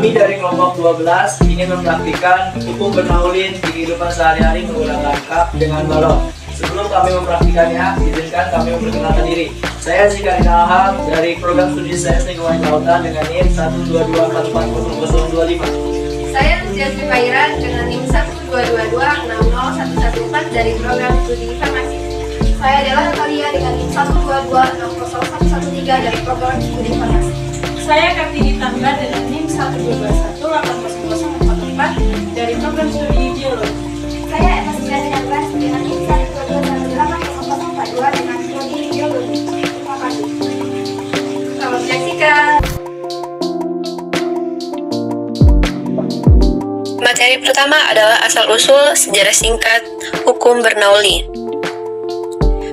Kami dari kelompok 12 ingin mempraktikkan hukum Bernoulli di kehidupan sehari-hari menggunakan cup dengan balon. Sebelum kami mempraktikannya, izinkan kami memperkenalkan diri. Saya Zikarin Alham dari program studi sains lingkungan kelautan dengan NIM 122440025. Saya Jasmine Pairan dengan NIM 122260114 dari program studi farmasi. Saya adalah Natalia dengan NIM 122600113 dari program studi farmasi. Saya Kartini Tangga dengan NIM 121800044 dari program studi geologi. Saya Emma Suliani dengan NIM 122180042 dengan studi geologi. Terima kasih. Selamat menyaksikan. Materi pertama adalah asal-usul sejarah singkat Hukum Bernoulli.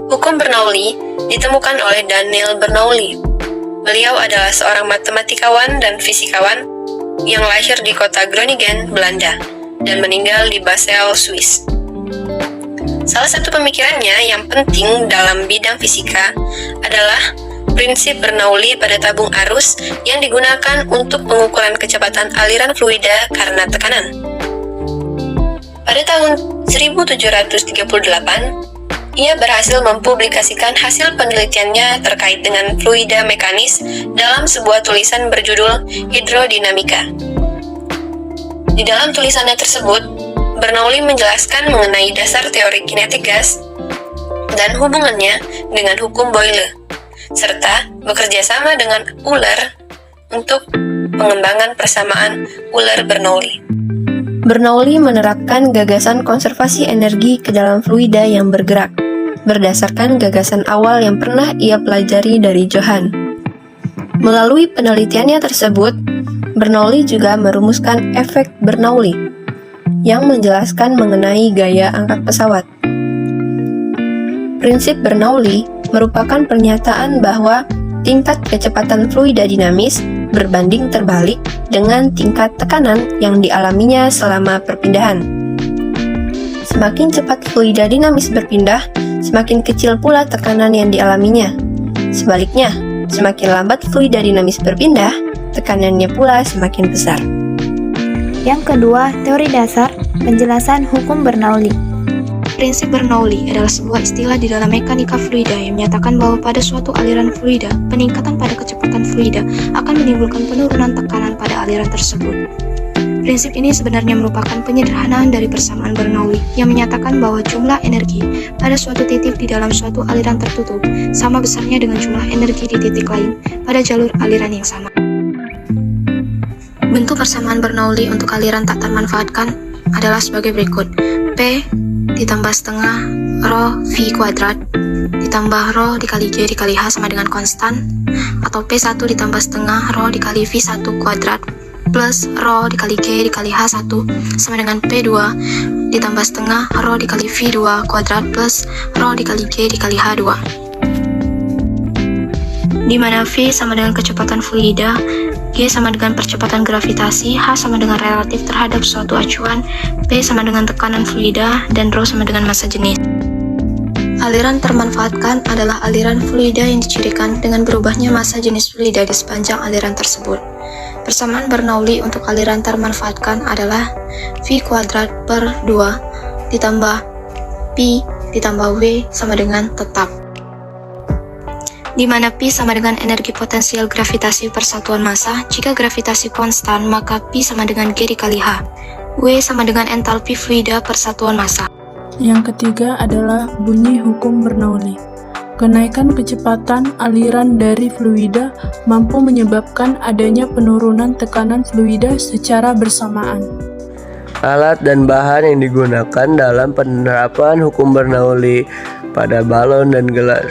Hukum Bernoulli ditemukan oleh Daniel Bernoulli. Beliau adalah seorang matematikawan dan fisikawan yang lahir di kota Groningen, Belanda, dan meninggal di Basel, Swiss. Salah satu pemikirannya yang penting dalam bidang fisika adalah prinsip Bernoulli pada tabung arus yang digunakan untuk pengukuran kecepatan aliran fluida karena tekanan. Pada tahun 1738, ia berhasil mempublikasikan hasil penelitiannya terkait dengan fluida mekanis dalam sebuah tulisan berjudul Hidrodinamika. Di dalam tulisannya tersebut, Bernoulli menjelaskan mengenai dasar teori kinetik gas dan hubungannya dengan hukum Boyle, serta bekerja sama dengan Euler untuk pengembangan persamaan Euler-Bernoulli. Bernoulli menerapkan gagasan konservasi energi ke dalam fluida yang bergerak, berdasarkan gagasan awal yang pernah ia pelajari dari Johann. Melalui penelitiannya tersebut, Bernoulli juga merumuskan efek Bernoulli, yang menjelaskan mengenai gaya angkat pesawat. Prinsip Bernoulli merupakan pernyataan bahwa tingkat kecepatan fluida dinamis berbanding terbalik dengan tingkat tekanan yang dialaminya selama perpindahan. Semakin cepat fluida dinamis berpindah, semakin kecil pula tekanan yang dialaminya. Sebaliknya, semakin lambat fluida dinamis berpindah, tekanannya pula semakin besar. Yang kedua, teori dasar penjelasan hukum Bernoulli. Prinsip Bernoulli adalah sebuah istilah di dalam mekanika fluida yang menyatakan bahwa pada suatu aliran fluida, peningkatan pada kecepatan fluida akan menimbulkan penurunan tekanan pada aliran tersebut. Prinsip ini sebenarnya merupakan penyederhanaan dari persamaan Bernoulli yang menyatakan bahwa jumlah energi pada suatu titik di dalam suatu aliran tertutup sama besarnya dengan jumlah energi di titik lain pada jalur aliran yang sama. Bentuk persamaan Bernoulli untuk aliran tak termanfaatkan adalah sebagai berikut. P ditambah setengah rho V kuadrat ditambah rho dikali G dikali H sama dengan konstan, atau P1 ditambah setengah rho dikali V1 kuadrat plus rho dikali G dikali H1 sama dengan P2 ditambah setengah rho dikali V2 kuadrat plus rho dikali G dikali H2, di mana V sama dengan kecepatan fluida, G sama dengan percepatan gravitasi, H sama dengan relatif terhadap suatu acuan, P sama dengan tekanan fluida, dan rho sama dengan massa jenis. Aliran termanfaatkan adalah aliran fluida yang dicirikan dengan berubahnya massa jenis fluida di sepanjang aliran tersebut. Persamaan Bernoulli untuk aliran termanfaatkan adalah V kuadrat per 2 ditambah Pi ditambah W sama dengan tetap, di mana Pi sama dengan energi potensial gravitasi per satuan massa. Jika gravitasi konstan, maka Pi sama dengan G dikali H. W sama dengan entalpi fluida per satuan massa. Yang ketiga adalah bunyi hukum Bernoulli. Kenaikan kecepatan aliran dari fluida mampu menyebabkan adanya penurunan tekanan fluida secara bersamaan. Alat dan bahan yang digunakan dalam penerapan hukum Bernoulli pada balon dan gelas.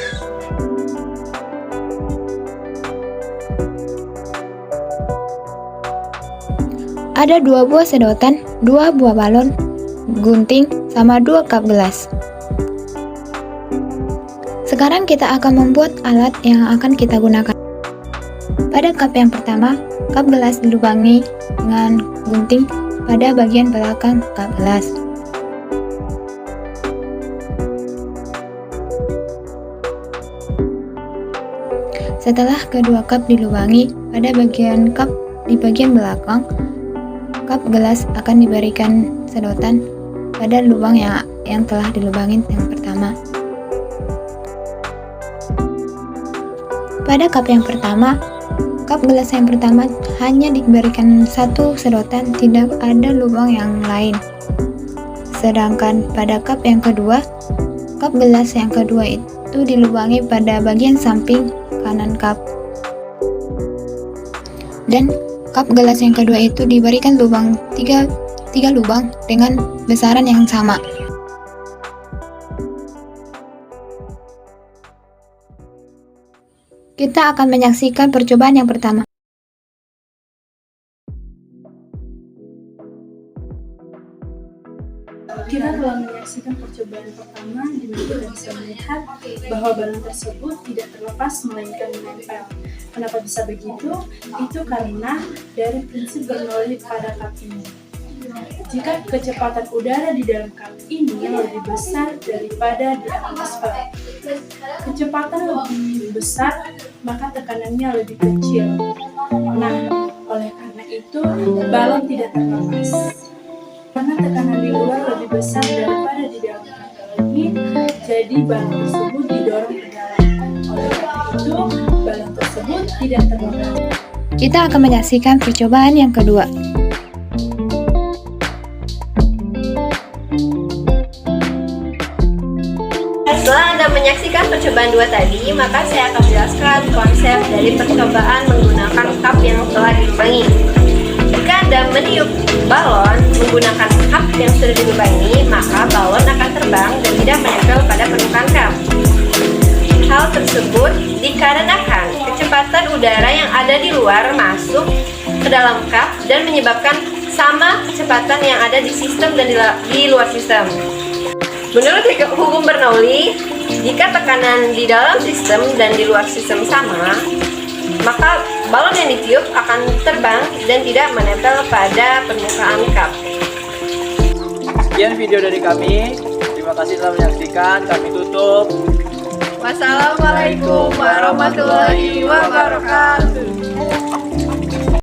Ada 2 buah sedotan, 2 buah balon, gunting, sama 2 cup gelas. Sekarang kita akan membuat alat yang akan kita gunakan. Pada cup yang pertama, cup gelas dilubangi dengan gunting pada bagian belakang cup gelas. Setelah kedua cup dilubangi pada bagian cup di bagian belakang, kap gelas akan diberikan sedotan pada lubang yang telah dilubangin yang pertama. Pada kap yang pertama, kap gelas yang pertama hanya diberikan satu sedotan, tidak ada lubang yang lain. Sedangkan pada kap yang kedua, kap gelas yang kedua itu dilubangi pada bagian samping kanan kap. Dan kap gelas yang kedua itu diberikan lubang tiga lubang dengan besaran yang sama. Kita akan menyaksikan percobaan yang pertama. Kita telah menyaksikan percobaan pertama di mana kita bisa melihat bahwa balon tersebut tidak terlepas melainkan menempel. Kenapa bisa begitu? Itu karena dari prinsip Bernoulli pada kap ini. Jika kecepatan udara di dalam kap ini lebih besar daripada di atmosfer, kecepatan lebih besar, maka tekanannya lebih kecil. Nah, oleh karena itu, balon tidak terlepas. Karena tekanan di luar lebih besar daripada di dalam kap ini, jadi balon tersebut didorong ke dalam. Oleh karena itu, balon tersebut tidak terlepas. Kita akan menyaksikan percobaan yang kedua. Setelah Anda menyaksikan percobaan 2 tadi, maka saya akan menjelaskan konsep dari percobaan menggunakan kap yang telah dilubangi. Jika Anda meniup balon menggunakan kap yang sudah dilubangi, maka balon akan terbang dan tidak menempel pada permukaan kap. Hal tersebut dikarenakan kecepatan udara yang ada di luar masuk ke dalam kap dan menyebabkan sama kecepatan yang ada di sistem dan di luar sistem. Menurut hukum Bernoulli, jika tekanan di dalam sistem dan di luar sistem sama, maka balon yang ditiup akan terbang dan tidak menempel pada permukaan kap. Sekian video dari kami. Terima kasih telah menyaksikan. Kami tutup. Wassalamualaikum warahmatullahi wabarakatuh.